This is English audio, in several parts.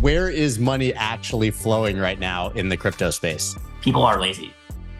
where is money actually flowing right now in the crypto space? People are lazy,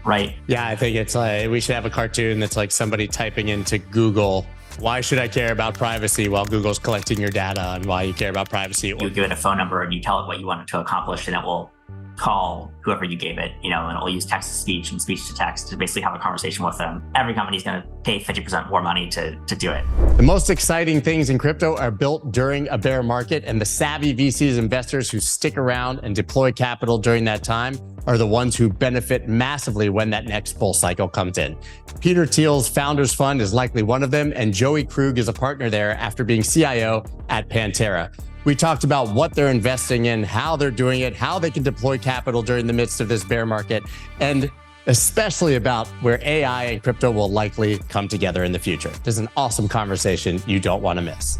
right? Yeah, I think it's like we should have a cartoon that's like somebody typing into Google, why should I care about privacy while Google's collecting your data on why you care about privacy? You give it a phone number and you tell it what you want it to accomplish, and it will call whoever you gave it, and it'll use text to speech and speech to text to basically have a conversation with them. Every company's going to pay 50% more money to do it. The most exciting things in crypto are built during a bear market, and the savvy VCs investors who stick around and deploy capital during that time are the ones who benefit massively when that next bull cycle comes in. Peter Thiel's Founders Fund is likely one of them, and Joey Krug is a partner there after being CIO at Pantera. We talked about what they're investing in, how they're doing it, how they can deploy capital during the midst of this bear market, and especially about where AI and crypto will likely come together in the future. This is an awesome conversation you don't want to miss.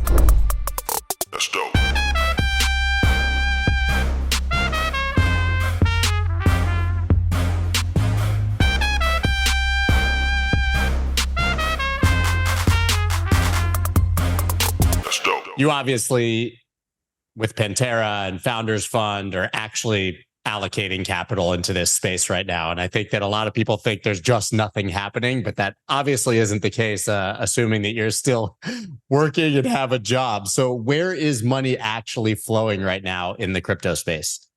That's dope. You obviously, with Pantera and Founders Fund, are actually allocating capital into this space right now. And I think that a lot of people think there's just nothing happening, but that obviously isn't the case, assuming that you're still working and have a job. So where is money actually flowing right now in the crypto space?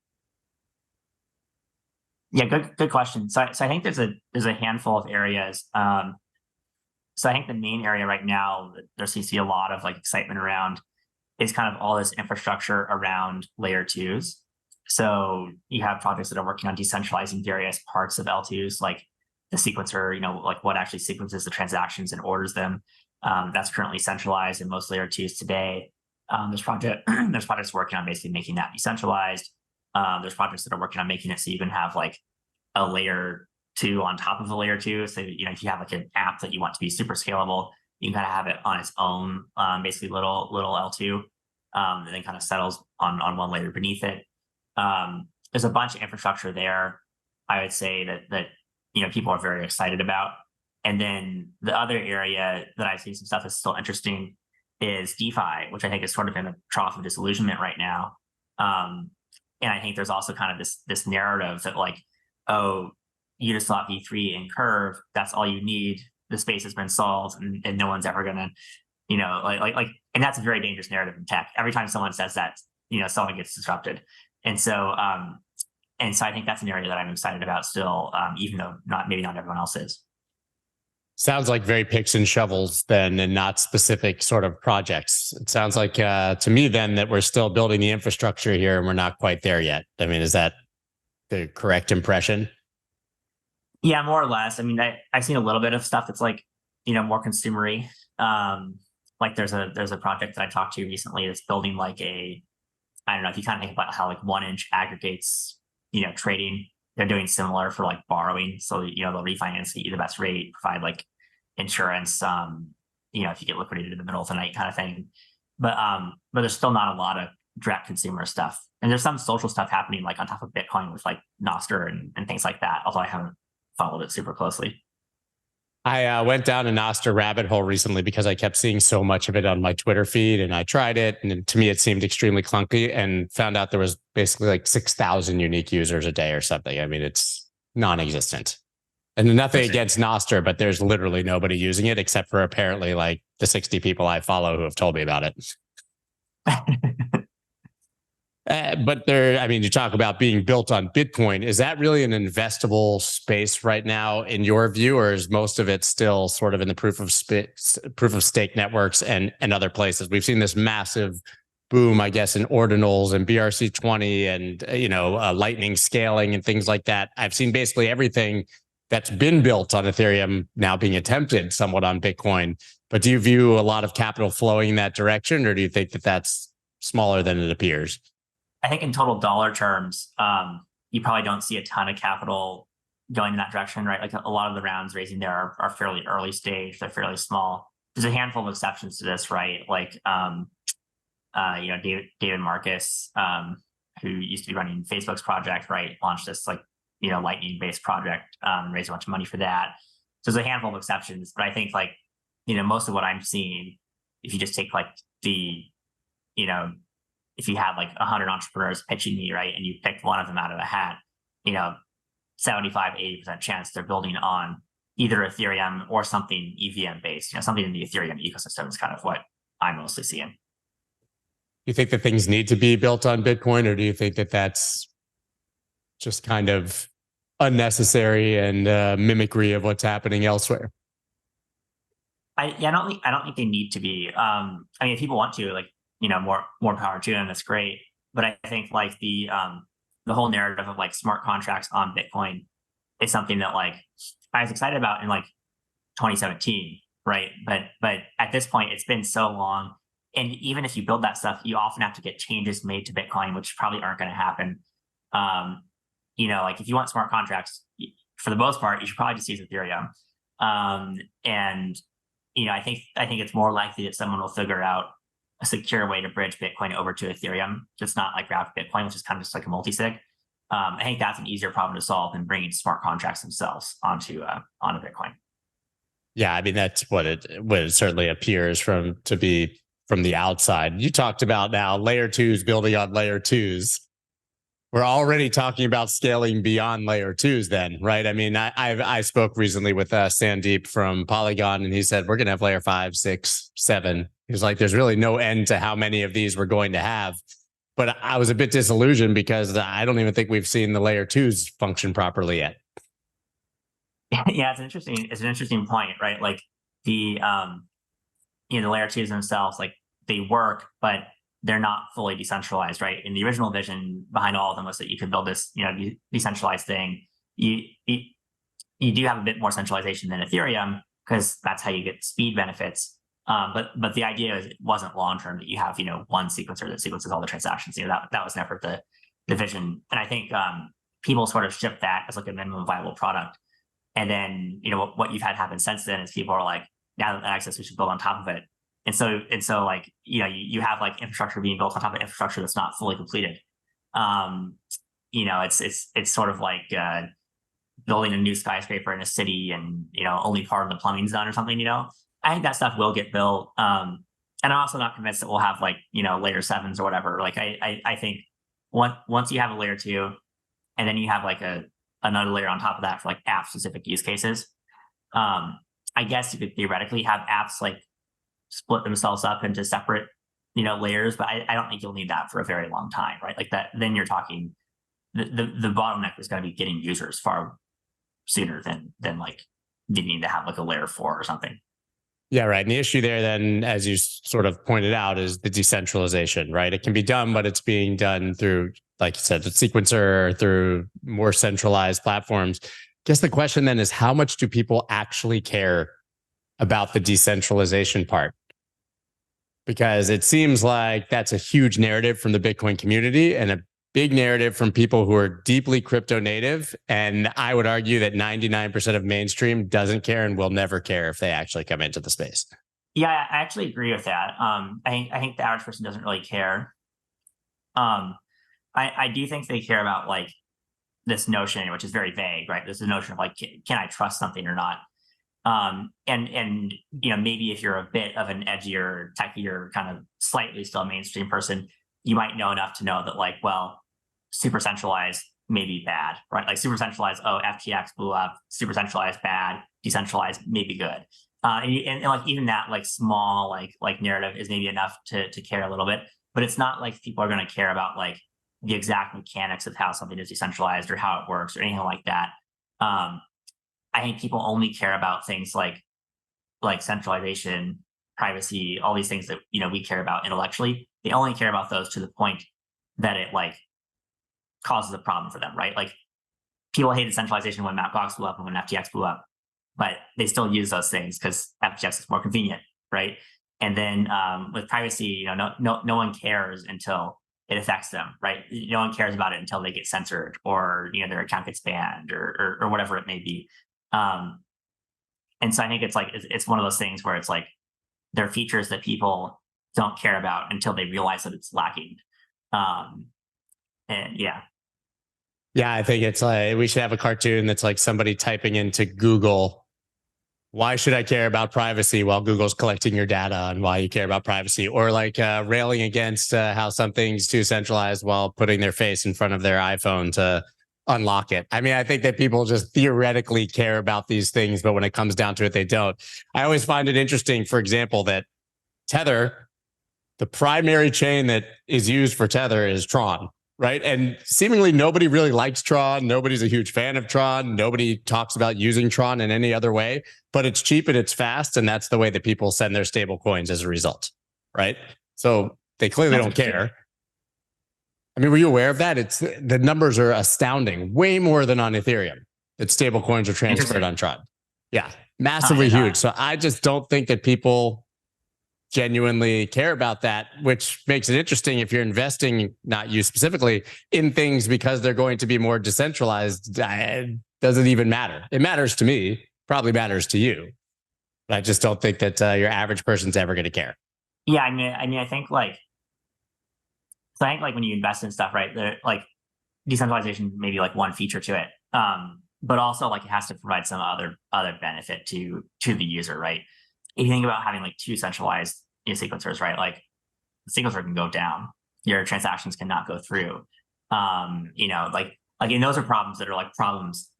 Yeah, good question. So I think there's a handful of areas. So I think the main area right now that there seems to be a lot of excitement around is kind of all this infrastructure around layer twos. So you have projects that are working on decentralizing various parts of L2s, like the sequencer, what actually sequences the transactions and orders them. That's currently centralized in most layer twos today. There's projects working on basically making that decentralized. There's projects that are working on making it so you can have a layer two on top of a layer two. So, if you have an app that you want to be super scalable, you can kind of have it on its own, basically little L2, and then kind of settles on one layer beneath it. There's a bunch of infrastructure there, I would say that people are very excited about. And then the other area that I see some stuff that's still interesting is DeFi, which I think is sort of in a trough of disillusionment right now. And I think there's also kind of this narrative that Uniswap V3 and Curve, that's all you need. The space has been solved, and no one's ever gonna, and that's a very dangerous narrative in tech. Every time someone says that, someone gets disrupted. And so I think that's an area that I'm excited about still, even though maybe not everyone else is. Sounds like very picks and shovels then, and not specific sort of projects. It sounds like to me then that we're still building the infrastructure here and we're not quite there yet. I mean, is that the correct impression? Yeah, more or less. I mean, I've seen a little bit of stuff that's more consumery. There's a project that I talked to recently that's building I don't know if you kind of think about how 1inch aggregates, trading. They're doing similar for borrowing. So, they'll refinance, get you the best rate, provide insurance, if you get liquidated in the middle of the night kind of thing. But there's still not a lot of direct consumer stuff. And there's some social stuff happening on top of Bitcoin with Nostr and things like that, although I haven't followed it super closely. I went down a Nostr rabbit hole recently because I kept seeing so much of it on my Twitter feed, and I tried it, and to me it seemed extremely clunky, and found out there was basically 6,000 unique users a day or something. I mean, it's non-existent. And nothing against Nostr, but there's literally nobody using it except for apparently the 60 people I follow who have told me about it. But you talk about being built on Bitcoin. Is that really an investable space right now in your view, or is most of it still sort of in the proof of stake networks and other places? We've seen this massive boom, I guess, in ordinals and BRC20 and, Lightning scaling and things like that. I've seen basically everything that's been built on Ethereum now being attempted somewhat on Bitcoin. But do you view a lot of capital flowing in that direction, or do you think that that's smaller than it appears? I think in total dollar terms, you probably don't see a ton of capital going in that direction, right? A lot of the rounds raising there are fairly early stage. They're fairly small. There's a handful of exceptions to this, right? David Marcus, who used to be running Facebook's project, right, launched this Lightning-based project, raised a bunch of money for that. So there's a handful of exceptions, but I think most of what I'm seeing, if you just take the if you had like 100 entrepreneurs pitching me, right, and you picked one of them out of a hat, 75, 80% chance they're building on either Ethereum or something EVM based, something in the Ethereum ecosystem is kind of what I'm mostly seeing. You think that things need to be built on Bitcoin, or do you think that that's just kind of unnecessary and mimicry of what's happening elsewhere? I don't think they need to be. If people want to, more power to them. That's great. But I think like the whole narrative of like smart contracts on Bitcoin is something that like I was excited about in like 2017, right? But at this point, it's been so long, and even if you build that stuff, you often have to get changes made to Bitcoin, which probably aren't going to happen. Like if you want smart contracts, for the most part, you should probably just use Ethereum. I think it's more likely that someone will figure out a secure way to bridge Bitcoin over to Ethereum. Just not like wrapped Bitcoin, which is kind of just like a multi-sig. I think that's an easier problem to solve than bringing smart contracts themselves onto Bitcoin. Yeah, I mean that's what it certainly appears to be from the outside. You talked about now layer twos building on layer twos. We're already talking about scaling beyond layer twos then, right? I mean, I spoke recently with Sandeep from Polygon, and he said, we're going to have layer 5, 6, 7. He was like, there's really no end to how many of these we're going to have. But I was a bit disillusioned because I don't even think we've seen the layer twos function properly yet. Yeah, it's an interesting point, right? Like the layer twos themselves, like they work, but they're not fully decentralized, right? In the original vision behind all of them was that you could build this, decentralized thing. You do have a bit more centralization than Ethereum because that's how you get speed benefits. But the idea is it wasn't long term that you have one sequencer that sequences all the transactions. That was never the vision. And I think people sort of ship that as like a minimum viable product. And then what you've had happen since then is people are like, now that access, we should build on top of it. And so like, you have like infrastructure being built on top of infrastructure that's not fully completed. It's sort of like building a new skyscraper in a city and, only part of the plumbing's done or something, I think that stuff will get built. And I'm also not convinced that we'll have like, layer 7s or whatever. Like I think once you have a layer 2 and then you have like another layer on top of that for like app specific use cases, I guess you could theoretically have apps like split themselves up into separate, layers, but I don't think you'll need that for a very long time, right? Like that, then you're talking the bottleneck is going to be getting users far sooner than like needing to have like a layer 4 or something. Yeah, right. And the issue there then, as you sort of pointed out, is the decentralization, right? It can be done, but it's being done through, like you said, the sequencer, through more centralized platforms. I guess the question then is, how much do people actually care about the decentralization part? Because it seems like that's a huge narrative from the Bitcoin community and a big narrative from people who are deeply crypto native. And I would argue that 99% of mainstream doesn't care and will never care if they actually come into the space. Yeah, I actually agree with that. I think the average person doesn't really care. I do think they care about like this notion, which is very vague, right? There's a notion of like, can I trust something or not? And maybe if you're a bit of an edgier, techier, kind of slightly still mainstream person, you might know enough to know that like, well, super centralized may be bad, right? Like super centralized, oh, FTX blew up, super centralized bad, decentralized maybe good. And like even that like small like narrative is maybe enough to care a little bit, but it's not like people are going to care about like the exact mechanics of how something is decentralized or how it works or anything like that. I think people only care about things like centralization, privacy, all these things that we care about intellectually. They only care about those to the point that it like causes a problem for them, right? Like people hated centralization when Mt. Gox blew up and when FTX blew up, but they still use those things because FTX is more convenient, right? And then with privacy, no one cares until it affects them, right? No one cares about it until they get censored or their account gets banned or whatever it may be. And so I think it's one of those things where it's like there are features that people don't care about until they realize that it's lacking. And yeah. Yeah, I think it's like we should have a cartoon that's like somebody typing into Google Why should I care about privacy while Google's collecting your data on why you care about privacy? Or like railing against how something's too centralized while putting their face in front of their iPhone to unlock it. I mean, I think that people just theoretically care about these things, but when it comes down to it, they don't. I always find it interesting, for example, that Tether, the primary chain that is used for Tether is Tron, right? And seemingly nobody really likes Tron. Nobody's a huge fan of Tron. Nobody talks about using Tron in any other way, but it's cheap and it's fast. And that's the way that people send their stable coins as a result, right? So they clearly don't care. I mean, were you aware of that? The numbers are astounding, way more than on Ethereum that stable coins are transferred on Tron. Yeah, massively huge. So I just don't think that people genuinely care about that, which makes it interesting if you're investing, not you specifically, in things because they're going to be more decentralized. It doesn't even matter. It matters to me, probably matters to you. But I just don't think that your average person's ever going to care. Yeah, I mean, I think like when you invest in stuff, right? Like decentralization, maybe like one feature to it, but also like it has to provide some other benefit to the user, right? If you think about having like two centralized sequencers, right? Like the sequencer can go down, your transactions cannot go through. And those are problems that are like problems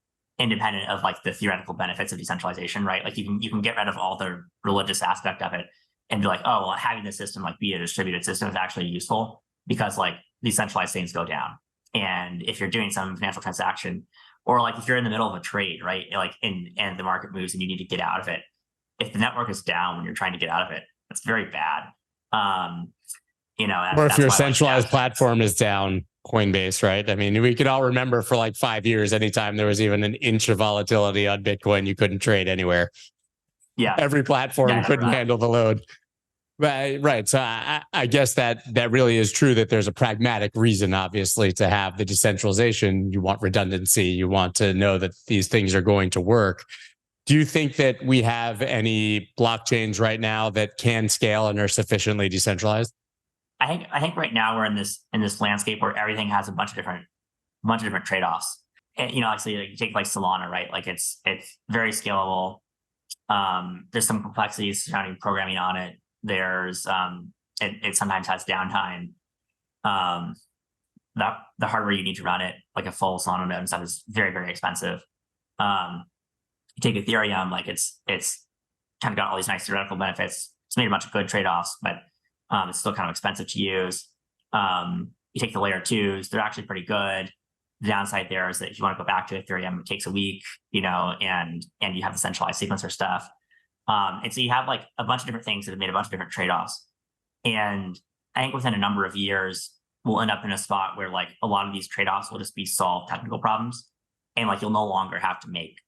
independent of like the theoretical benefits of decentralization, right? Like you can get rid of all the religious aspect of it and be like, oh, well, having the system like be a distributed system is actually useful because like these centralized things go down. And if you're doing some financial transaction, or like if you're in the middle of a trade, right? Like and the market moves and you need to get out of it. If the network is down when you're trying to get out of it, that's very bad. Or if your centralized platform is down, Coinbase, right? I mean, we could all remember for like 5 years, anytime there was even an inch of volatility on Bitcoin, you couldn't trade anywhere. Yeah. Every platform couldn't handle the load. Right. So I guess that really is true, that there's a pragmatic reason, obviously, to have the decentralization. You want redundancy. You want to know that these things are going to work. Do you think that we have any blockchains right now that can scale and are sufficiently decentralized? I think right now we're in this landscape where everything has a bunch of different trade-offs. And, actually, like, you take like Solana, right? Like it's very scalable. There's some complexities surrounding programming on it. There's it sometimes has downtime. The hardware you need to run it, like a full Solana node and stuff, is very, very expensive. You take Ethereum, like it's kind of got all these nice theoretical benefits. It's made a bunch of good trade-offs, but it's still kind of expensive to use. You take the layer 2s, they're actually pretty good. The downside there is that if you want to go back to Ethereum, it takes a week, and you have the centralized sequencer stuff. And so you have like a bunch of different things that have made a bunch of different trade-offs. And I think within a number of years, we'll end up in a spot where like a lot of these trade-offs will just be solved technical problems. And like you'll no longer have to make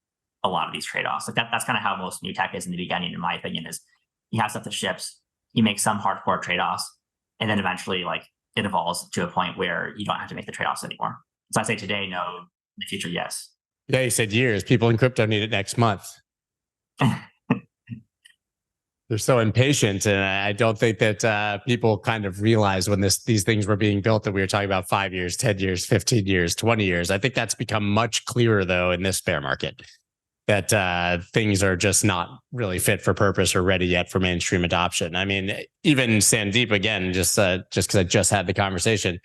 a lot of these trade-offs. Like that's kind of how most new tech is in the beginning, in my opinion, is you have stuff that ships, you make some hardcore trade-offs, and then eventually like it evolves to a point where you don't have to make the trade-offs anymore. So I say today, no. In the future, yes. Yeah, you said years. People in crypto need it next month. They're so impatient, and I don't think that people kind of realize when these things were being built that we were talking about 5 years, 10 years, 15 years, 20 years. I think that's become much clearer, though, in this bear market, that things are just not really fit for purpose or ready yet for mainstream adoption. I mean, even Sandeep, again, just because I just had the conversation,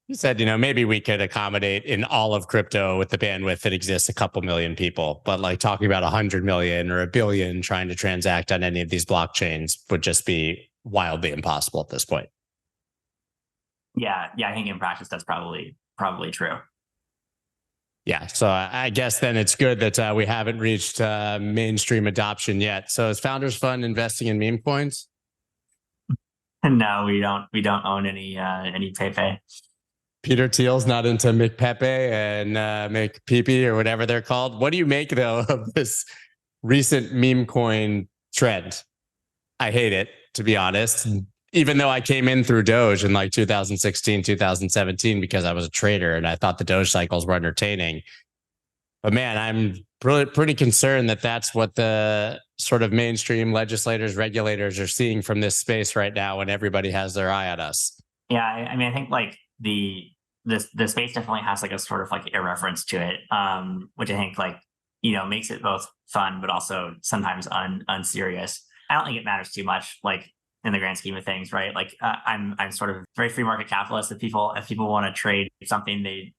he said, maybe we could accommodate in all of crypto with the bandwidth that exists a couple million people, but like talking about 100 million or 1 billion trying to transact on any of these blockchains would just be wildly impossible at this point. Yeah. I think in practice, that's probably true. Yeah. So I guess then it's good that we haven't reached mainstream adoption yet. So is Founders Fund investing in meme coins? No, we don't own any Pepe. Peter Thiel's not into McPepe and McPepe or whatever they're called. What do you make, though, of this recent meme coin trend? I hate it, to be honest, even though I came in through Doge in like 2016, 2017, because I was a trader and I thought the Doge cycles were entertaining. But man, I'm pretty concerned that that's what the sort of mainstream legislators, regulators are seeing from this space right now when everybody has their eye on us. Yeah, I mean, I think like the space definitely has like a sort of like irreverence to it, which I think like makes it both fun, but also sometimes unserious. I don't think it matters too much, like in the grand scheme of things, right? Like I'm sort of very free market capitalist. If people want to trade something,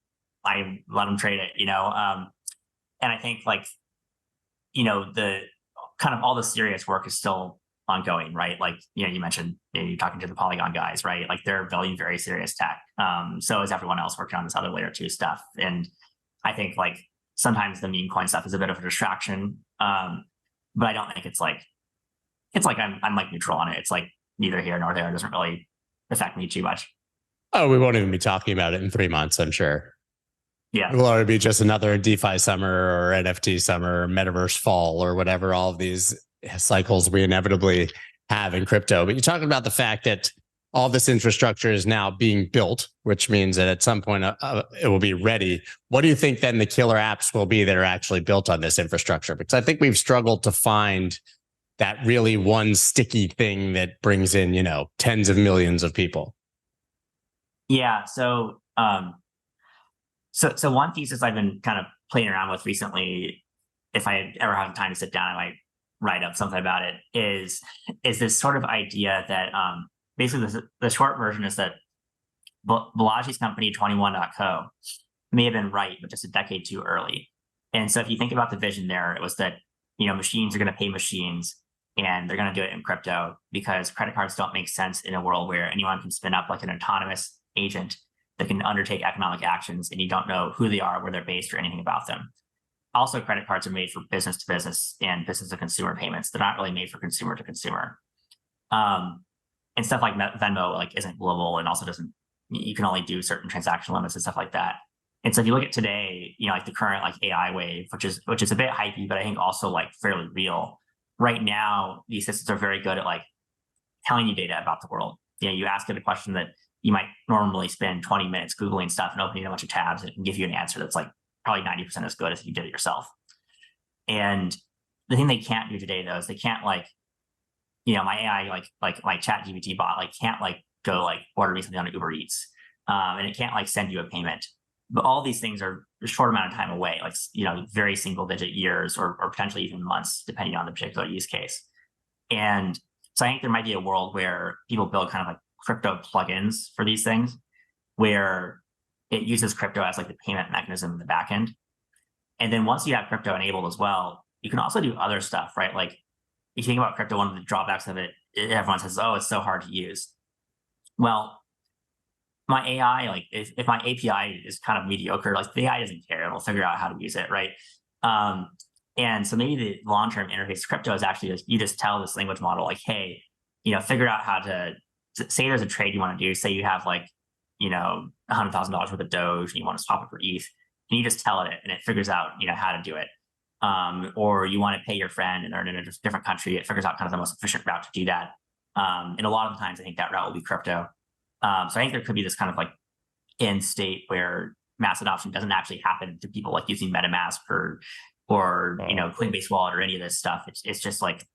I let them trade it, and I think like, the kind of all the serious work is still ongoing, right? Like, you mentioned you're talking to the Polygon guys, right? Like they're building very serious tech. So is everyone else working on this other layer 2 stuff. And I think like sometimes the meme coin stuff is a bit of a distraction. But I don't think it's like I'm like neutral on it. It's like neither here nor there. It doesn't really affect me too much. Oh, we won't even be talking about it in 3 months, I'm sure. Yeah. It will already be just another DeFi summer or NFT summer, or metaverse fall, or whatever all of these cycles we inevitably have in crypto. But you're talking about the fact that all this infrastructure is now being built, which means that at some point it will be ready. What do you think then the killer apps will be that are actually built on this infrastructure? Because I think we've struggled to find that really one sticky thing that brings in, tens of millions of people. Yeah. So one thesis I've been kind of playing around with recently, if I ever have time to sit down, I might write up something about it, is this sort of idea that basically the short version is that Balaji's company 21.co may have been right, but just a decade too early. And so if you think about the vision there, it was that, machines are going to pay machines and they're going to do it in crypto because credit cards don't make sense in a world where anyone can spin up like an autonomous agent that can undertake economic actions and you don't know who they are, where they're based, or anything about them. Also, credit cards are made for business to business and business to consumer payments. They're not really made for consumer to consumer. And stuff like Venmo like isn't global and also doesn't, you can only do certain transaction limits and stuff like that. And so if you look at today, like the current like AI wave, which is a bit hypey, but I think also like fairly real. Right now, these systems are very good at like telling you data about the world. You ask it a question that you might normally spend 20 minutes Googling stuff and opening a bunch of tabs, and it can give you an answer that's like probably 90% as good as if you did it yourself. And the thing they can't do today, though, is they can't like, my AI, like my chat GPT bot, like can't like go like order me something on Uber Eats. And it can't like send you a payment. But all these things are a short amount of time away, like, very single digit years or potentially even months, depending on the particular use case. And so I think there might be a world where people build kind of like crypto plugins for these things, where it uses crypto as like the payment mechanism in the back end. And then once you have crypto enabled as well, you can also do other stuff, right? Like if you think about crypto, one of the drawbacks of it, everyone says, oh, it's so hard to use. Well, my AI, like if my API is kind of mediocre, like the AI doesn't care, it'll figure out how to use it, right? And so maybe the long-term interface to crypto is actually you just tell this language model like, hey, figure out how to say there's a trade you want to do. Say you have like, $100,000 worth of Doge and you want to swap it for ETH, and you just tell it and it figures out, how to do it. Or you want to pay your friend and they're in a different country, it figures out kind of the most efficient route to do that. And a lot of the times I think that route will be crypto. So I think there could be this kind of like end state where mass adoption doesn't actually happen to people like using MetaMask or Coinbase Wallet or any of this stuff. It's just like,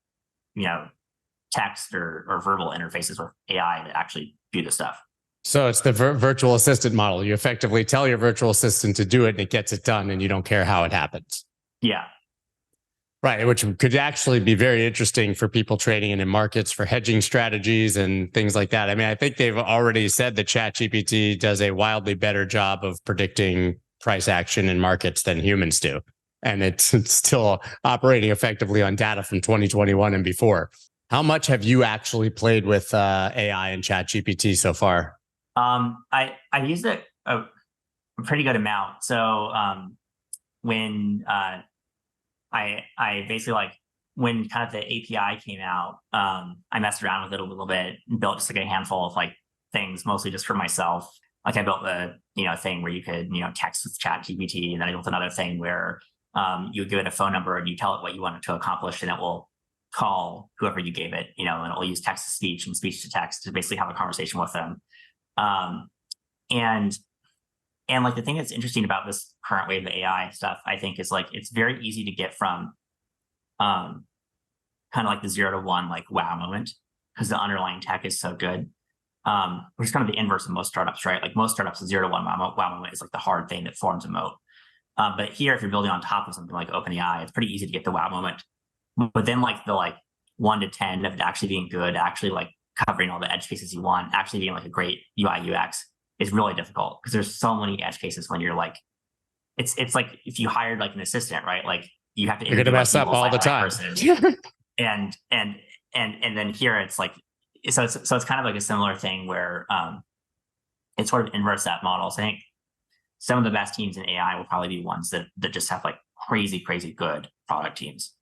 text or verbal interfaces with AI that actually do the stuff. So it's the virtual assistant model. You effectively tell your virtual assistant to do it and it gets it done and you don't care how it happens. Yeah. Right, which could actually be very interesting for people trading in markets for hedging strategies and things like that. I mean, I think they've already said that ChatGPT does a wildly better job of predicting price action in markets than humans do. And it's still operating effectively on data from 2021 and before. How much have you actually played with AI and ChatGPT so far? I used it a pretty good amount. So when I basically like when kind of the API came out, I messed around with it a little bit and built just like a handful of like things, mostly just for myself. Like I built the thing where you could text with ChatGPT, and then I built another thing where you give it a phone number and you tell it what you want it to accomplish, and it will call whoever you gave it, and it will use text to speech and speech to text to basically have a conversation with them. And like the thing that's interesting about this current wave of AI stuff, I think, is like it's very easy to get from kind of like the 0 to 1 like wow moment, because the underlying tech is so good. Which is kind of the inverse of most startups, right? Like most startups, the 0 to 1 wow moment is like the hard thing that forms a moat. But here, if you're building on top of something like OpenAI, it's pretty easy to get the wow moment. But then like the like 1 to 10 of it actually being good, actually like covering all the edge cases you want, actually being like a great UI UX is really difficult because there's so many edge cases when you're like, it's like if you hired like an assistant, right? Like you have to You're gonna mess up all the time. and then here it's like, so it's kind of like a similar thing where it sort of inverts that model. So I think some of the best teams in AI will probably be ones that just have like crazy good product teams.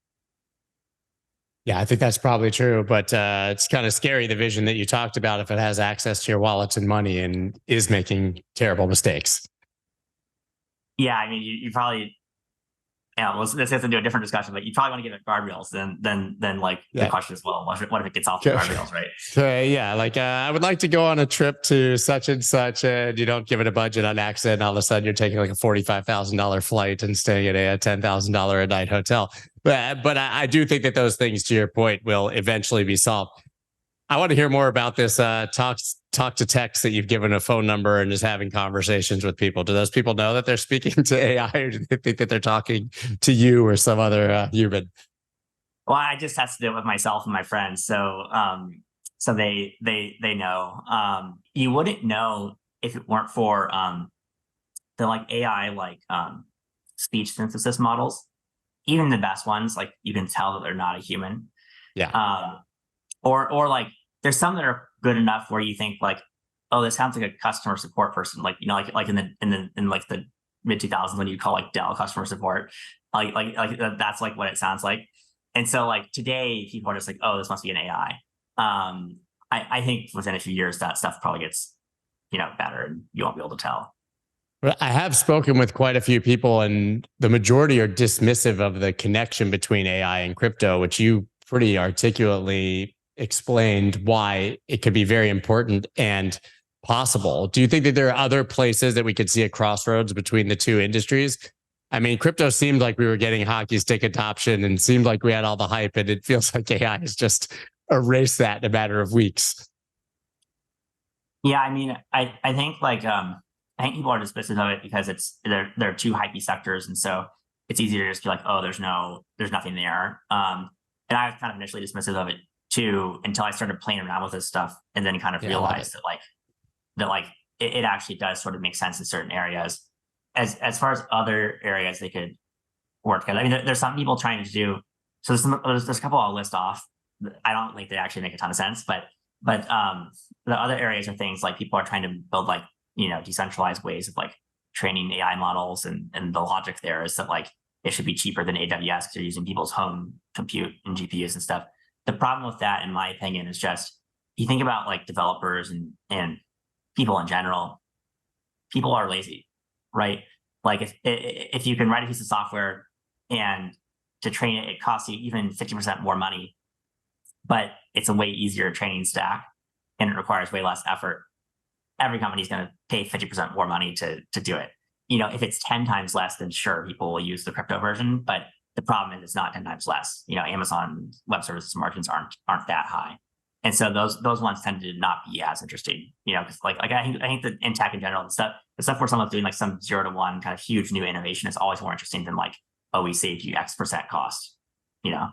Yeah, I think that's probably true, but it's kind of scary, the vision that you talked about, if it has access to your wallets and money and is making terrible mistakes. Yeah, I mean, you probably, yeah, well, let's get into a different discussion, but you probably want to give it guardrails. Then like the question is, well, what if it gets off the guardrails, right? Yeah, like I would like to go on a trip to such and such, and you don't give it a budget on accident, and all of a sudden you're taking like a $45,000 flight and staying at a $10,000 a night hotel. But I do think that those things, to your point, will eventually be solved. I want to hear more about this talk to text that you've given a phone number and just having conversations with people. Do those people know that they're speaking to AI, or do they think that they're talking to you or some other human? Well, I just tested it with myself and my friends, so so they know. You wouldn't know if it weren't for the like AI like speech synthesis models. Even the best ones, like you can tell that they're not a human. Yeah. Or like there's some that are good enough where you think like, oh, this sounds like a customer support person, like, you know, like in like the mid 2000s when you call like Dell customer support, like that's like what it sounds like. And so like today people are just like, oh, this must be an AI. I think within a few years that stuff probably gets, you know, better and you won't be able to tell. I have spoken with quite a few people, and the majority are dismissive of the connection between AI and crypto, which you pretty articulately explained why it could be very important and possible. Do you think that there are other places that we could see a crossroads between the two industries? I mean, crypto seemed like we were getting hockey stick adoption and seemed like we had all the hype, and it feels like AI has just erased that in a matter of weeks. Yeah, I mean, I think like I think people are dismissive of it because they're two hypey sectors, and so it's easier to just be like, oh, there's nothing there. And I was kind of initially dismissive of it too until I started playing around with this stuff, and then kind of realized that it actually does sort of make sense in certain areas. As far as other areas they could work together, I mean, there's some people trying to do. So there's a couple I'll list off. I don't think they actually make a ton of sense, but the other areas are things like people are trying to build like, you know, decentralized ways of like training AI models, and the logic there is that like it should be cheaper than AWS because you're using people's home compute and GPUs and stuff. The problem with that, in my opinion, is just you think about like developers and people in general. People are lazy, right? Like if you can write a piece of software and to train it, it costs you even 50% more money, but it's a way easier training stack and it requires way less effort. Every company is going to pay 50% more money to do it. You know, if it's 10 times less, then sure, people will use the crypto version, but the problem is it's not 10 times less. You know, Amazon Web Services margins aren't that high. And so those ones tend to not be as interesting, you know, because like I think that in tech in general, the stuff where someone's doing like some 0 to 1 kind of huge new innovation is always more interesting than like, oh, we saved you X% cost, you know?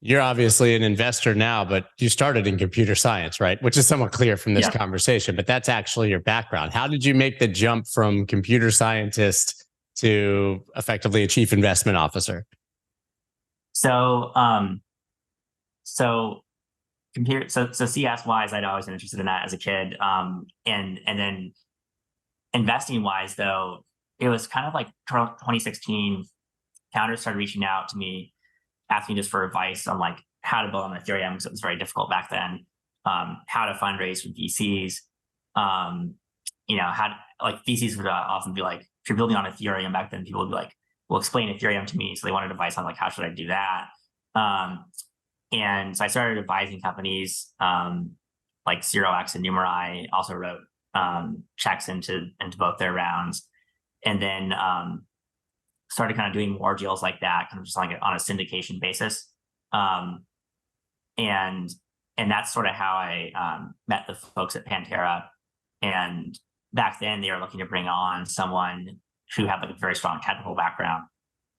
You're obviously an investor now, but you started in computer science, right? Which is somewhat clear from this conversation, but that's actually your background. How did you make the jump from computer scientist to effectively a chief investment officer? So CS wise, I'd always been interested in that as a kid. And then investing wise though, it was kind of like 2016, founders started reaching out to me, asking just for advice on like how to build on Ethereum, because it was very difficult back then. How to fundraise with VCs. You know, how like VCs would often be like, if you're building on Ethereum back then, people would be like, well, explain Ethereum to me. So they wanted advice on like, how should I do that? And so I started advising companies like 0x and Numerai, also wrote checks into both their rounds. And then started kind of doing more deals like that, kind of just like on a syndication basis. And that's sort of how I met the folks at Pantera. And back then they were looking to bring on someone who have like a very strong technical background.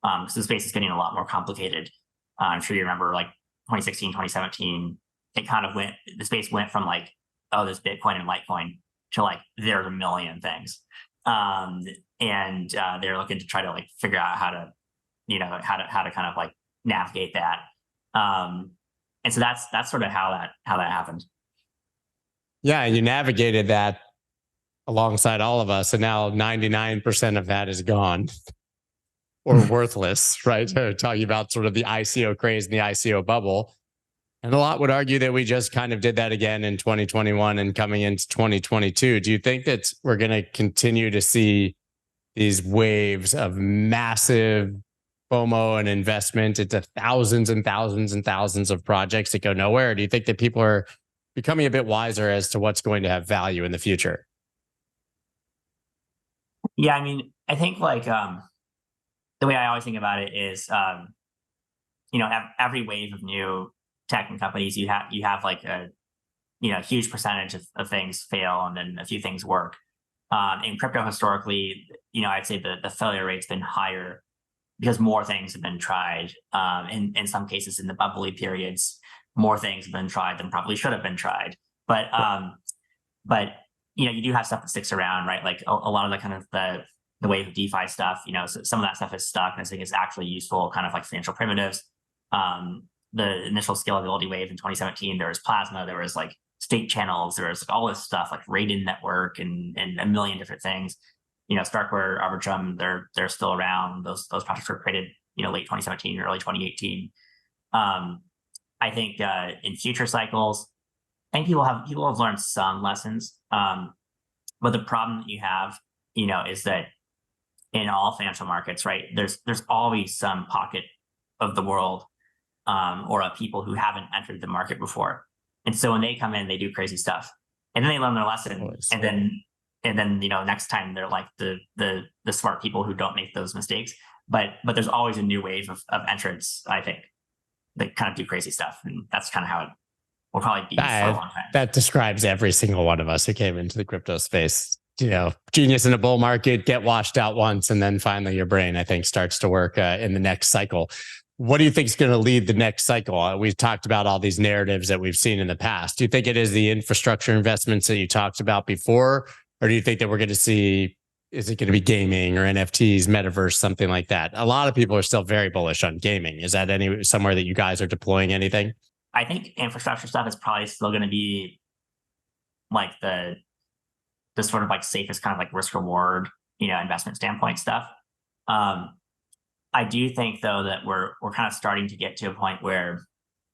So the space is getting a lot more complicated. I'm sure you remember like 2016, 2017, the space went from like, oh, there's Bitcoin and Litecoin to like, there's a million things. They're looking to try to like figure out how to kind of like navigate that. And so that's sort of how that happened. Yeah, you navigated that alongside all of us, and now 99% of that is gone or worthless, right? Talking about sort of the ICO craze and the ICO bubble. And a lot would argue that we just kind of did that again in 2021 and coming into 2022. Do you think that we're going to continue to see these waves of massive FOMO and investment into thousands and thousands and thousands of projects that go nowhere? Or do you think that people are becoming a bit wiser as to what's going to have value in the future? Yeah, I mean, I think like the way I always think about it is, every wave of new tech and companies, you have like a huge percentage of things fail and then a few things work. In crypto historically, I'd say the failure rate's been higher because more things have been tried. In some cases, in the bubbly periods, more things have been tried than probably should have been tried. But you do have stuff that sticks around, right? Like a lot of the kind of the wave of DeFi stuff, so some of that stuff is stuck, and I think it's actually useful, kind of like financial primitives. The initial scalability wave in 2017, there was Plasma, there was like state channels, there was like all this stuff like Raiden network and a million different things. Starkware, Arbitrum, they're still around. Those projects were created, late 2017, early 2018. I think in future cycles, I think people have learned some lessons. But the problem that you have, is that in all financial markets, right, there's always some pocket of the world or of people who haven't entered the market before. And so when they come in, they do crazy stuff. And then they learn their lesson. And then next time they're like the smart people who don't make those mistakes. But there's always a new wave of entrants, I think, that kind of do crazy stuff. And that's kind of how it will probably be for a long time. That describes every single one of us who came into the crypto space. Genius in a bull market, get washed out once, and then finally your brain, I think, starts to work in the next cycle. What do you think is going to lead the next cycle? We've talked about all these narratives that we've seen in the past. Do you think it is the infrastructure investments that you talked about before? Or do you think that we're going to see, is it going to be gaming or NFTs, metaverse, something like that? A lot of people are still very bullish on gaming. Is that somewhere that you guys are deploying anything? I think infrastructure stuff is probably still going to be like the sort of like safest kind of like risk reward, investment standpoint stuff. I do think though that we're kind of starting to get to a point where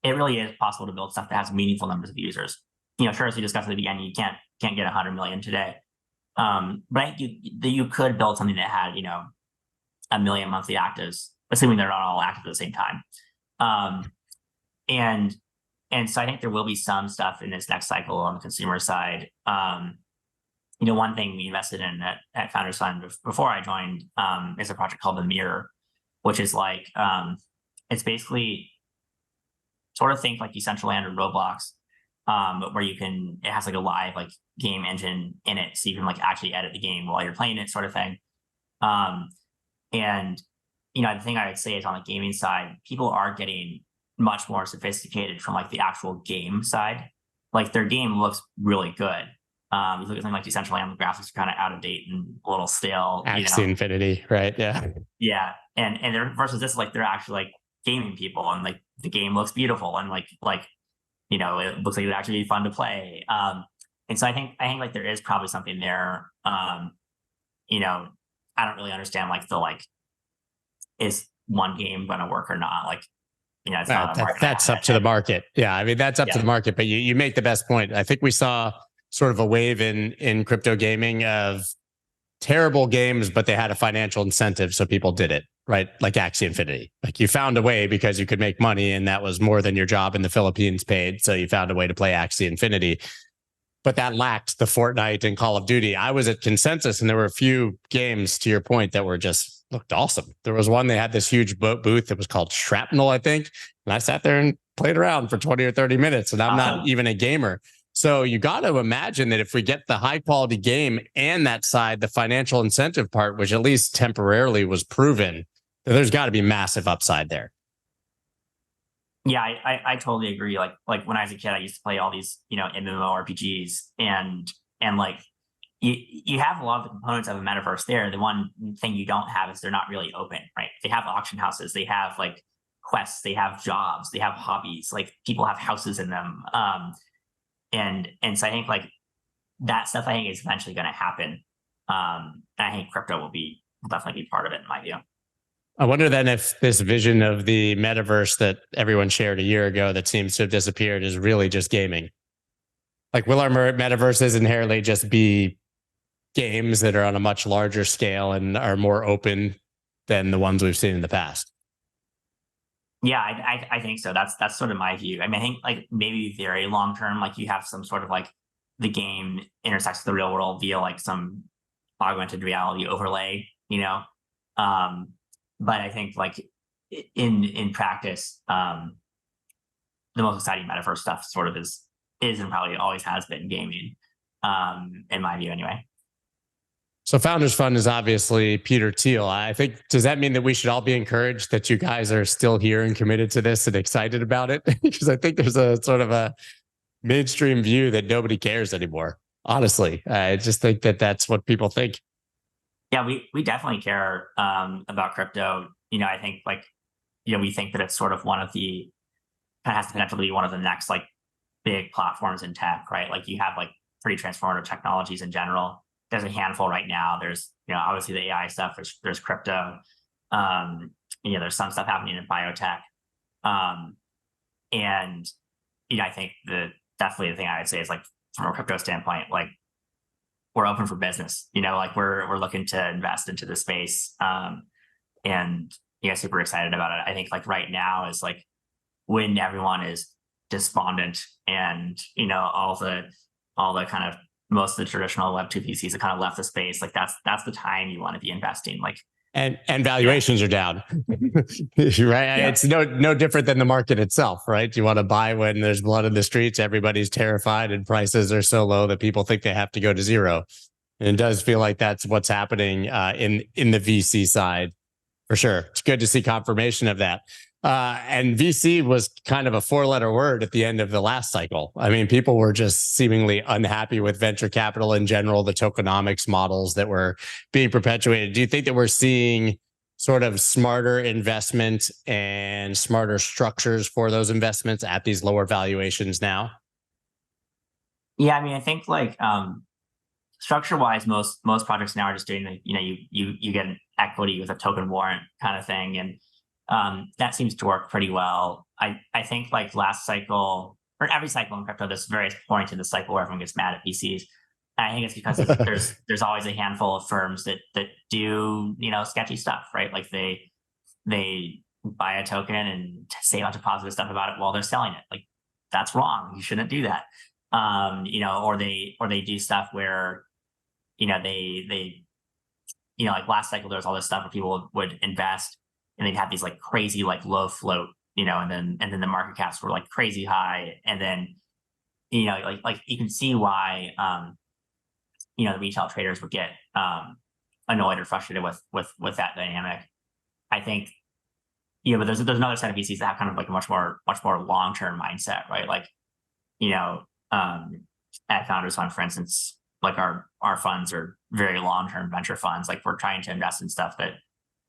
it really is possible to build stuff that has meaningful numbers of users. Sure, as we discussed at the beginning, you can't get 100 million today. But I think you could build something that had, 1 million monthly actives, assuming they're not all active at the same time. And so I think there will be some stuff in this next cycle on the consumer side. One thing we invested in at Founders Fund before I joined is a project called The Mirror, which is like, it's basically sort of think like Decentraland or Roblox, where it has like a live like game engine in it, so you can like actually edit the game while you're playing it, sort of thing. The thing I would say is on the gaming side, people are getting much more sophisticated from like the actual game side. Like their game looks really good. You look at something like Decentraland, the graphics are kind of out of date and a little stale. Axie Infinity, right? Yeah. Yeah. And versus this, like they're actually like gaming people, and like the game looks beautiful, and like it looks like it would actually be fun to play. And so I think like there is probably something there. I don't really understand like is one game going to work or not? Like, it's not that's up to the market. Yeah. I mean, that's up to the market, but you make the best point. I think we saw sort of a wave in crypto gaming of terrible games, but they had a financial incentive. So people did it, right? Like Axie Infinity. Like you found a way because you could make money, and that was more than your job in the Philippines paid. So you found a way to play Axie Infinity. But that lacked the Fortnite and Call of Duty. I was at Consensus, and there were a few games, to your point, that were just looked awesome. There was one, they had this huge booth that was called Shrapnel, I think. And I sat there and played around for 20 or 30 minutes, and I'm not even a gamer. So you got to imagine that if we get the high quality game and that side, the financial incentive part, which at least temporarily was proven, that there's got to be massive upside there. Yeah, I totally agree. Like when I was a kid, I used to play all these, MMORPGs, and like you have a lot of the components of a metaverse there. The one thing you don't have is they're not really open, right? They have auction houses, they have like quests, they have jobs, they have hobbies, like people have houses in them. And so I think like that stuff I think is eventually going to happen. And I think crypto will definitely be part of it in my view. I wonder then if this vision of the metaverse that everyone shared a year ago that seems to have disappeared is really just gaming. Like, will our metaverses inherently just be games that are on a much larger scale and are more open than the ones we've seen in the past? Yeah, I think so. That's sort of my view. I mean, I think like maybe very long term, like you have some sort of like the game intersects with the real world via like some augmented reality overlay, But I think like in practice, the most exciting metaverse stuff sort of is and probably always has been gaming, in my view anyway. So Founders Fund is obviously Peter Thiel. I think, does that mean that we should all be encouraged that you guys are still here and committed to this and excited about it? Because I think there's a sort of a mainstream view that nobody cares anymore. Honestly, I just think that that's what people think. Yeah, we definitely care about crypto. I think like, we think that it's sort of one of the kind of has the potential to be one of the next like big platforms in tech, right? Like you have like pretty transformative technologies in general. There's a handful right now. There's, obviously the AI stuff, there's crypto. There's some stuff happening in biotech. And, I think definitely the thing I would say is like from a crypto standpoint, like we're open for business, like we're looking to invest into the space. And super excited about it. I think like right now is like when everyone is despondent and, all the kind of most of the traditional Web2 VCs have kind of left the space. Like that's the time you want to be investing. Like, and valuations are down, right? Yeah. It's no different than the market itself, right? You want to buy when there's blood in the streets, everybody's terrified and prices are so low that people think they have to go to zero. And it does feel like that's what's happening in the VC side. For sure. It's good to see confirmation of that. And VC was kind of a 4-letter word at the end of the last cycle. I mean, people were just seemingly unhappy with venture capital in general, the tokenomics models that were being perpetuated. Do you think that we're seeing sort of smarter investment and smarter structures for those investments at these lower valuations now? Yeah, I mean, I think like structure-wise, most projects now are just doing the, you get an equity with a token warrant kind of thing, and that seems to work pretty well. I think like last cycle or every cycle in crypto, there's various points in the cycle where everyone gets mad at VCs. And I think it's because there's always a handful of firms that do sketchy stuff, right? Like they buy a token and say a bunch of positive stuff about it while they're selling it. Like that's wrong. You shouldn't do that. Or they do stuff where they like last cycle, there was all this stuff where people would invest and they'd have these like crazy, like low float, and then the market caps were like crazy high. And then, like you can see why, the retail traders would get, annoyed or frustrated with that dynamic. I think, but there's another set of VCs that have kind of like a much more long-term mindset, right? Like, at Founders Fund, for instance, like our funds are very long-term venture funds. Like we're trying to invest in stuff that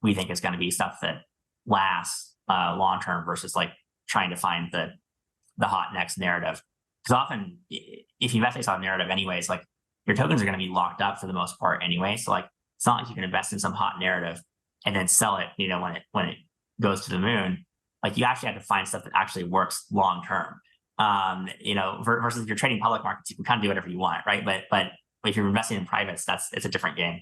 we think is going to be stuff that lasts long-term versus like trying to find the hot next narrative. Because often if you invest based on narrative anyways, like your tokens are going to be locked up for the most part anyway. So like, it's not like you can invest in some hot narrative and then sell it, when it goes to the moon. Like you actually have to find stuff that actually works long-term. Versus if you're trading public markets, you can kind of do whatever you want, right? But if you're investing in privates, it's a different game.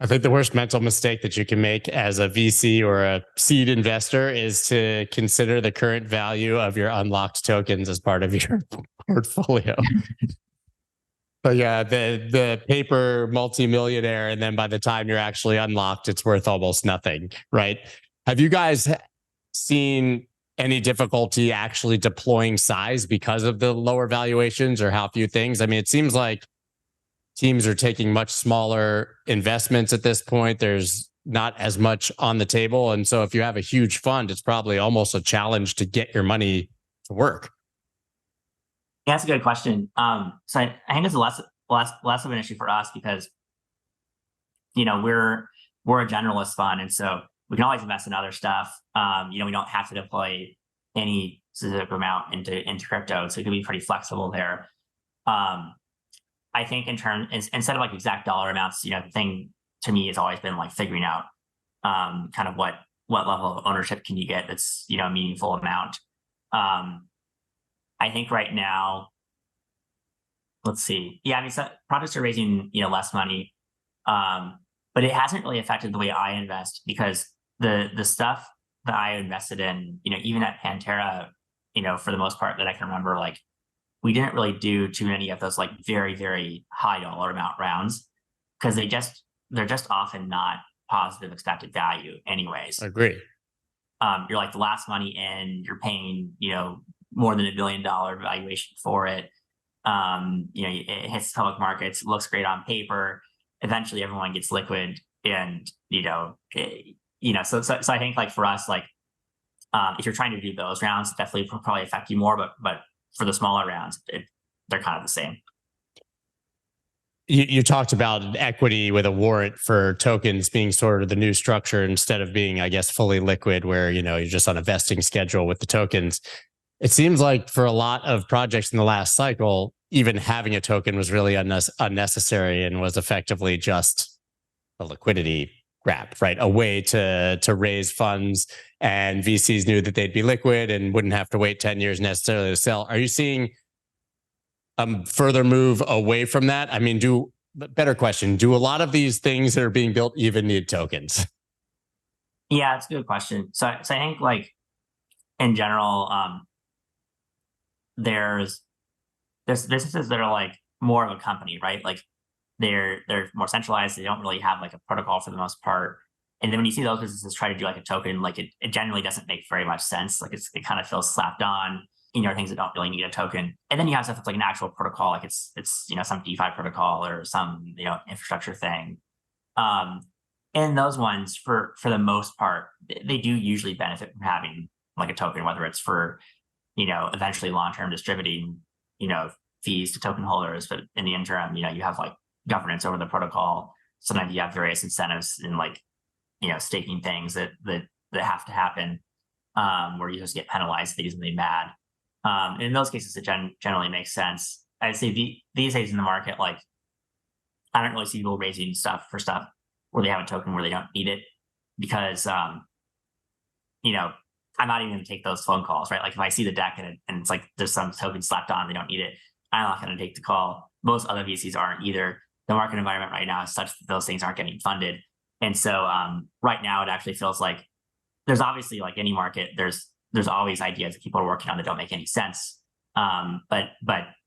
I think the worst mental mistake that you can make as a VC or a seed investor is to consider the current value of your unlocked tokens as part of your portfolio. But yeah, the paper multimillionaire, and then by the time you're actually unlocked, it's worth almost nothing, right? Have you guys seen any difficulty actually deploying size because of the lower valuations or how few things? I mean, it seems like teams are taking much smaller investments at this point. There's not as much on the table. And so if you have a huge fund, it's probably almost a challenge to get your money to work. Yeah, that's a good question. So I think it's less of an issue for us because, we're a generalist fund. And so we can always invest in other stuff. We don't have to deploy any specific amount into crypto. So it can be pretty flexible there. I think instead of like exact dollar amounts, the thing to me has always been like figuring out kind of what level of ownership can you get that's, a meaningful amount. I think right now, let's see. Yeah, I mean, so projects are raising, less money, but it hasn't really affected the way I invest because the stuff that I invested in, even at Pantera, for the most part that I can remember, like we didn't really do too many of those like very, very high dollar amount rounds because they're just often not positive expected value anyways. I agree. You're like the last money in, you're paying, more than $1 billion valuation for it. It hits public markets, it looks great on paper. Eventually everyone gets liquid and, so I think like for us, like, if you're trying to do those rounds, definitely probably affect you more, but for the smaller rounds, they're kind of the same. You talked about equity with a warrant for tokens being sort of the new structure instead of being, I guess, fully liquid where, you're just on a vesting schedule with the tokens. It seems like for a lot of projects in the last cycle, even having a token was really unnecessary and was effectively just a liquidity grab, right? A way to raise funds, and VCs knew that they'd be liquid and wouldn't have to wait 10 years necessarily to sell. Are you seeing a further move away from that? I mean, better question, do a lot of these things that are being built even need tokens? Yeah, it's a good question. So I think like in general, there's businesses that are like more of a company, right? Like they're more centralized. They don't really have like a protocol for the most part. And then when you see those businesses try to do like a token, like it generally doesn't make very much sense. Like it kind of feels slapped on, things that don't really need a token. And then you have stuff that's like an actual protocol, like it's some DeFi protocol or some, infrastructure thing. And those ones for the most part, they do usually benefit from having like a token, whether it's for, eventually long-term distributing, fees to token holders. But in the interim, you have like governance over the protocol. Sometimes you have various incentives in like, staking things that have to happen, where you just get penalized if they do something bad. And in those cases, it generally makes sense. I'd say these days in the market, like I don't really see people raising stuff where they have a token where they don't need it because, I'm not even going to take those phone calls, right? Like if I see the deck and it's like there's some token slapped on, they don't need it, I'm not going to take the call. Most other VCs aren't either. The market environment right now is such that those things aren't getting funded. And so right now it actually feels like there's obviously like any market, there's always ideas that people are working on that don't make any sense. But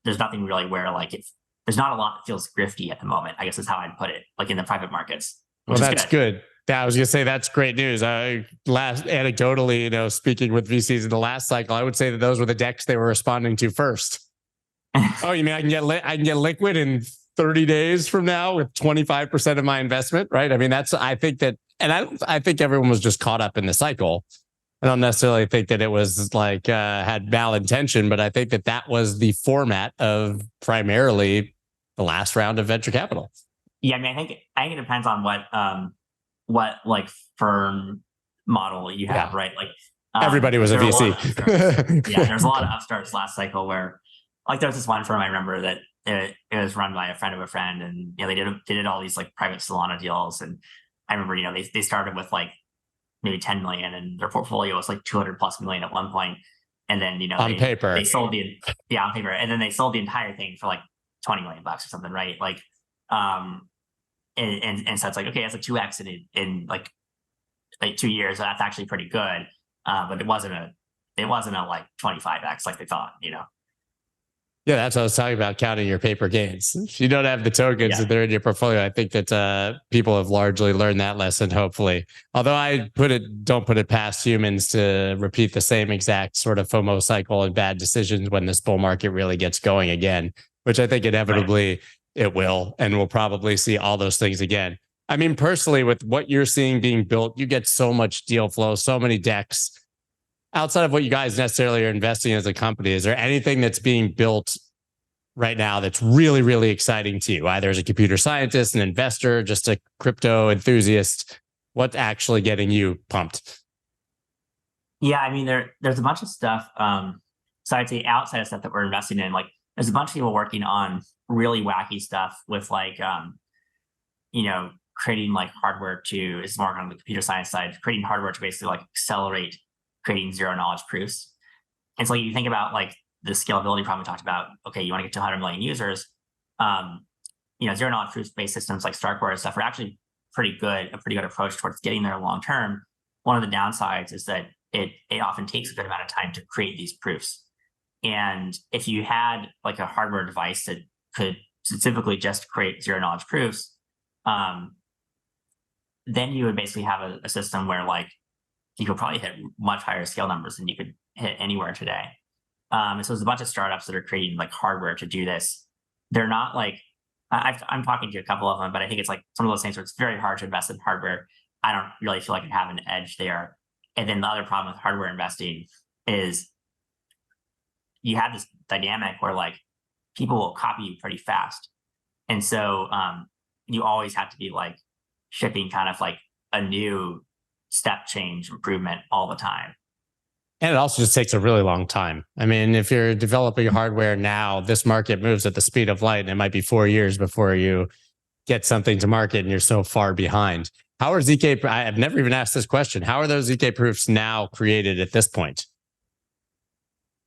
there's nothing really where like there's not a lot that feels grifty at the moment, I guess is how I'd put it, like in the private markets. Well, that's good. I was going to say that's great news. Anecdotally, speaking with VCs in the last cycle, I would say that those were the decks they were responding to first. Oh, you mean I can get liquid in 30 days from now with 25% of my investment, right? I mean, I think everyone was just caught up in the cycle. I don't necessarily think that it was like had malintention, but I think that was the format of primarily the last round of venture capital. Yeah, I mean, I think it depends on what like firm model you have, right? Like everybody was a VC. Yeah, there's a lot of upstarts last cycle where like there was this one firm I remember that it was run by a friend of a friend, and they did all these like private Solana deals, and I remember they started with like maybe 10 million, and their portfolio was like 200+ million at one point, and then on paper they sold on paper, and then they sold the entire thing for like $20 million or something, right? Like and so it's like, okay, that's a 2x in like 2 years. That's actually pretty good, but it wasn't a like 25x like they thought, Yeah, that's what I was talking about, counting your paper gains. If you don't have the tokens Yeah. that they're in your portfolio, I think that people have largely learned that lesson, hopefully. Although don't put it past humans to repeat the same exact sort of FOMO cycle and bad decisions when this bull market really gets going again, which I think Right. inevitably it will, and we'll probably see all those things again. I mean, personally, with what you're seeing being built, you get so much deal flow, so many decks outside of what you guys necessarily are investing as a company. Is there anything that's being built right now that's really, really exciting to you, either as a computer scientist, an investor, just a crypto enthusiast? What's actually getting you pumped? Yeah, I mean, there's a bunch of stuff. So I'd say outside of stuff that we're investing in, like there's a bunch of people working on really wacky stuff with like, creating like hardware to, it's more on the computer science side, creating hardware to basically like accelerate creating zero knowledge proofs. And so you think about like the scalability problem we talked about. Okay, you want to get to 100 million users. Zero knowledge proof based systems like Starkware and stuff are actually a pretty good approach towards getting there long term. One of the downsides is that it often takes a good amount of time to create these proofs. And if you had like a hardware device that could specifically just create zero knowledge proofs, then you would basically have a system where like you could probably hit much higher scale numbers than you could hit anywhere today. And so there's a bunch of startups that are creating like hardware to do this. They're not like, I'm talking to a couple of them, but I think it's like some of those things where it's very hard to invest in hardware. I don't really feel like I have an edge there. And then the other problem with hardware investing is you have this dynamic where like people will copy you pretty fast. And so you always have to be like shipping kind of like a new step change improvement all the time. And it also just takes a really long time. I mean, if you're developing hardware now, this market moves at the speed of light, and it might be 4 years before you get something to market, and you're so far behind. How are ZK? I've never even asked this question. How are those ZK proofs now created at this point?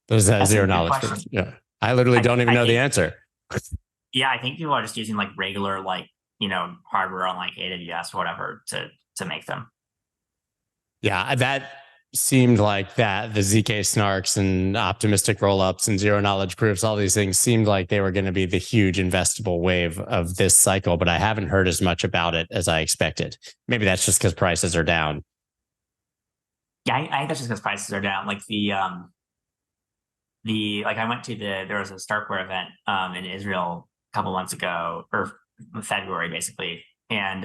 Those zero knowledge proofs. Yeah, I literally don't even know the answer. Yeah, I think people are just using like regular like hardware on like AWS or whatever to make them. Yeah, that seemed like that the ZK Snarks and optimistic rollups and zero knowledge proofs, all these things seemed like they were going to be the huge investable wave of this cycle, but I haven't heard as much about it as I expected. Maybe that's just because prices are down. Yeah, I think that's just because prices are down. Like I went to there was a Starkware event in Israel a couple months ago, or February basically, and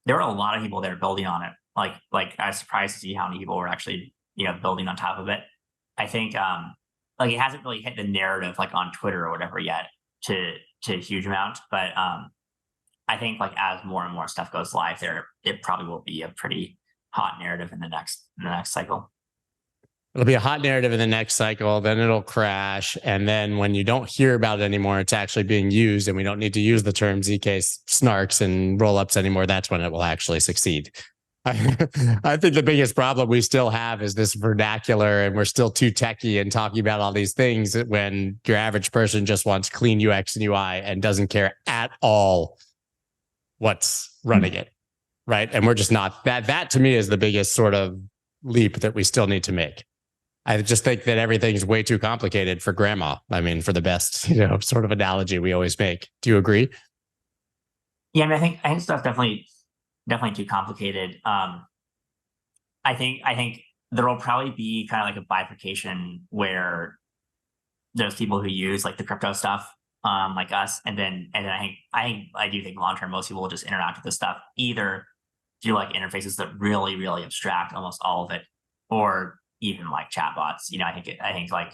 there were a lot of people there building on it. Like I was surprised to see how many people were actually building on top of it. I think like it hasn't really hit the narrative like on Twitter or whatever yet to a huge amount, but I think like as more and more stuff goes live there, it probably will be a pretty hot narrative in the next cycle. It'll be a hot narrative in the next cycle, then it'll crash. And then when you don't hear about it anymore, it's actually being used, and we don't need to use the term ZK snarks and rollups anymore. That's when it will actually succeed. I think the biggest problem we still have is this vernacular, and we're still too techie and talking about all these things when your average person just wants clean UX and UI and doesn't care at all what's running it. Right. And we're just not that to me is the biggest sort of leap that we still need to make. I just think that everything's way too complicated for grandma. I mean, for the best, sort of analogy we always make. Do you agree? Yeah, I mean, I think stuff's definitely too complicated. I think there will probably be kind of like a bifurcation where there's people who use like the crypto stuff, like us, and then I do think long term most people will just interact with this stuff either through like interfaces that really abstract almost all of it, or even like chatbots. I think like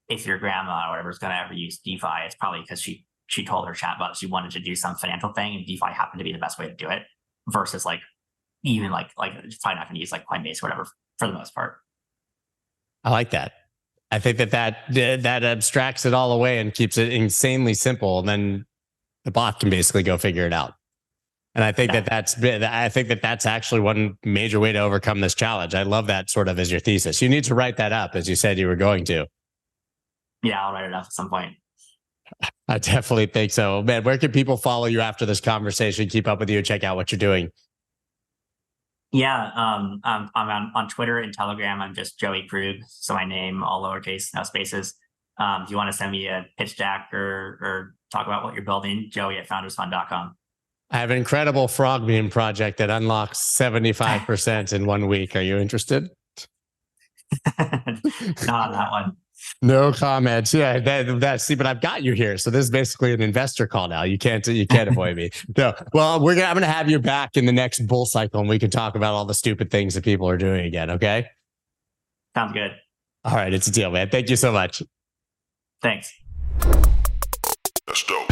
if your grandma or whatever is going to ever use DeFi, it's probably because she told her chatbot she wanted to do some financial thing, and DeFi happened to be the best way to do it. Versus like even like probably not going to use like Coinbase or whatever for the most part. I like that. I think that abstracts it all away and keeps it insanely simple. And then the bot can basically go figure it out. And I think that's actually one major way to overcome this challenge. I love that sort of as your thesis. You need to write that up, as you said you were going to. Yeah, I'll write it up at some point. I definitely think so. Man, where can people follow you after this conversation, keep up with you, check out what you're doing? Yeah, I'm on Twitter and Telegram. I'm just Joey Krug. So my name, all lowercase, no spaces. Do you want to send me a pitch deck or talk about what you're building? Joey@foundersfund.com. I have an incredible frog meme project that unlocks 75% in 1 week. Are you interested? Not on that one. No comments. Yeah, that's see, but I've got you here. So this is basically an investor call now. You can't avoid me. No. Well, I'm gonna have you back in the next bull cycle, and we can talk about all the stupid things that people are doing again. Okay. Sounds good. All right, it's a deal, man. Thank you so much. That's Thanks. dope.